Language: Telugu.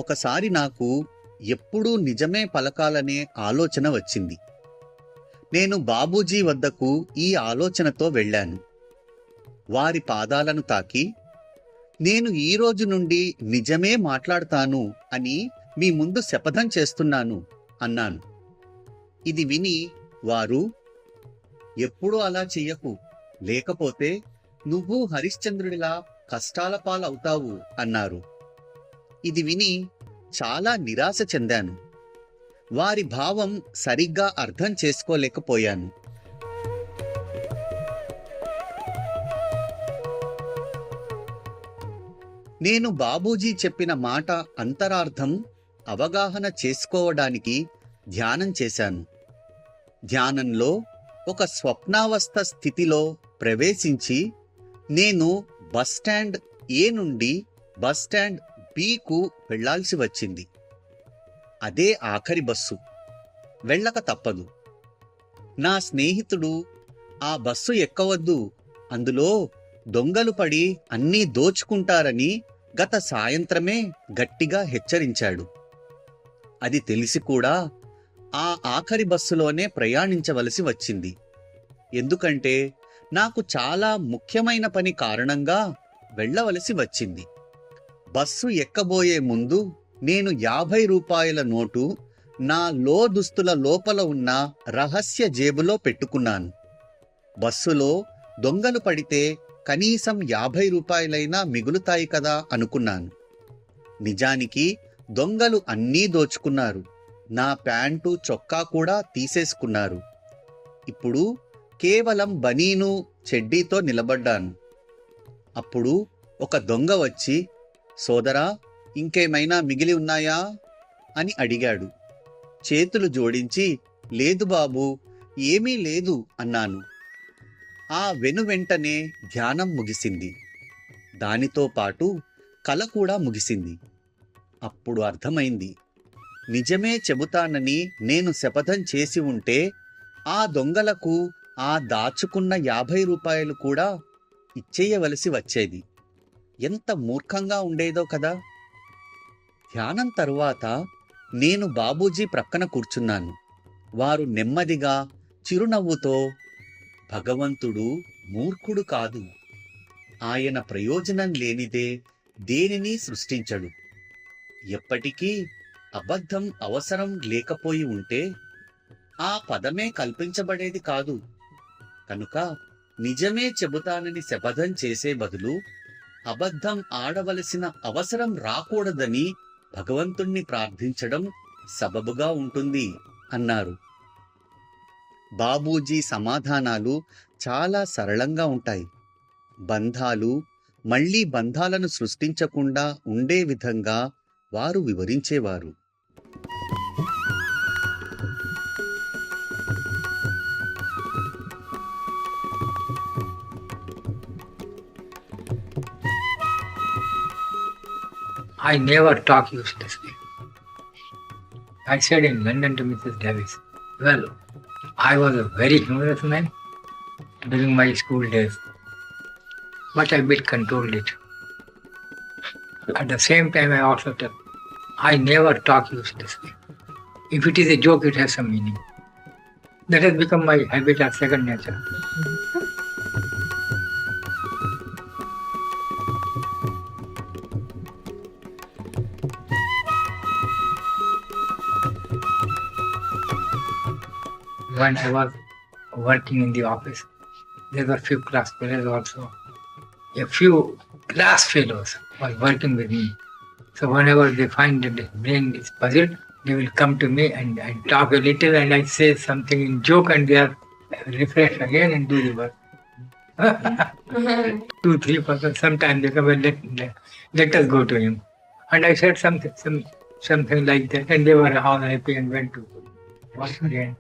ఒకసారి నాకు ఎప్పుడూ నిజమే పలకాలనే ఆలోచన వచ్చింది. నేను బాబూజీ వద్దకు ఈ ఆలోచనతో వెళ్ళాను. వారి పాదాలను తాకి, నేను ఈ రోజు నుండి నిజమే మాట్లాడతాను అని మీ ముందు శపథం చేస్తున్నాను అన్నాను. ఇది విని వారు, ఎప్పుడూ అలా చెయ్యకు, లేకపోతే నువ్వు హరిశ్చంద్రుడిలా కష్టాల పాలవుతావు అన్నారు. ఇది విని చాలా నిరాశ చెందాను. వారి భావం సరిగ్గా అర్థం చేసుకోలేకపోయాను. నేను బాబూజీ చెప్పిన మాట అంతరార్థం అవగాహన చేసుకోవడానికి ధ్యానం చేశాను. ధ్యానంలో ఒక స్వప్నావస్థ స్థితిలో ప్రవేశించి నేను బస్టాండ్ ఏ నుండి బస్టాండ్ బికు వెళ్లాల్సి వచ్చింది. అదే ఆఖరి బస్సు. వెళ్ళక తప్పదు. నా స్నేహితుడు ఆ బస్సు ఎక్కవద్దు, అందులో దొంగలు పడి అన్నీ దోచుకుంటారని గత సాయంత్రమే గట్టిగా హెచ్చరించాడు. అది తెలిసి కూడా ఆ ఆఖరి బస్సులోనే ప్రయాణించవలసి వచ్చింది. ఎందుకంటే నాకు చాలా ముఖ్యమైన పని కారణంగా వెళ్ళవలసి వచ్చింది. బస్సు ఎక్కబోయే ముందు నేను 50 రూపాయల నోటు నా దుస్తుల లోపల ఉన్న రహస్య జేబులో పెట్టుకున్నాను. బస్సులో దొంగలు పడితే కనీసం 50 రూపాయలైనా మిగులుతాయి కదా అనుకున్నాను. నిజానికి దొంగలు అన్నీ దోచుకున్నారు. నా ప్యాంటు చొక్కా కూడా తీసేసుకున్నారు. ఇప్పుడు కేవలం బనీను చెడ్డీతో నిలబడ్డాను. అప్పుడు ఒక దొంగ వచ్చి, సోదరా, ఇంకేమైనా మిగిలి ఉన్నాయా అని అడిగాడు. చేతులు జోడించి, లేదు బాబు, ఏమీ లేదు అన్నాను. ఆ వెనువెంటనే ధ్యానం ముగిసింది. దానితో పాటు కల కూడా ముగిసింది. అప్పుడు అర్థమైంది, నిజమే చెబుతానని నేను శపథం చేసి ఉంటే ఆ దొంగలకు ఆ దాచుకున్న 50 రూపాయలు కూడా ఇచ్చేయవలసి వచ్చేది. ఎంత మూర్ఖంగా ఉండేదో కదా. ధ్యానం తరువాత నేను బాబూజీ ప్రక్కన కూర్చున్నాను. వారు నెమ్మదిగా చిరునవ్వుతో, భగవంతుడు మూర్ఖుడు కాదు, ఆయన ప్రయోజనం లేనిదే దేనిని సృష్టించడు. ఎప్పటికీ అబద్ధం అవసరం లేకపోయి ఉంటే ఆ పదమే కల్పించబడేది కాదు. కనుక నిజమే చెబుతానని శపథం చేసే బదులు అబద్ధం ఆడవలసిన అవసరం రాకూడదని భగవంతుణ్ణి ప్రార్థించడం సబబుగా ఉంటుంది అన్నారు. బాబూజీ సమాధానాలు చాలా సరళంగా ఉంటాయి. బంధాలు మళ్లీ బంధాలను సృష్టించకుండా ఉండే విధంగా వారు వివరించేవారు. I never talk uselessly. I said in London to Mrs. Davis, well, I was a very humorous man during my school days, but I bit controlled it. At the same time, I also tell, I never talk uselessly. If it is a joke, it has some meaning. That has become my habit as second nature. When I was working in the office, there were few class fellows also. A few class fellows were working with me. So whenever they find that the brain is puzzled, they will come to me and talk a little, and I say something in joke, and they are refreshed again and do the work. 2, 3 persons. Sometimes they come and let us go to him. And I said something like that, and they were all happy and went to watch again.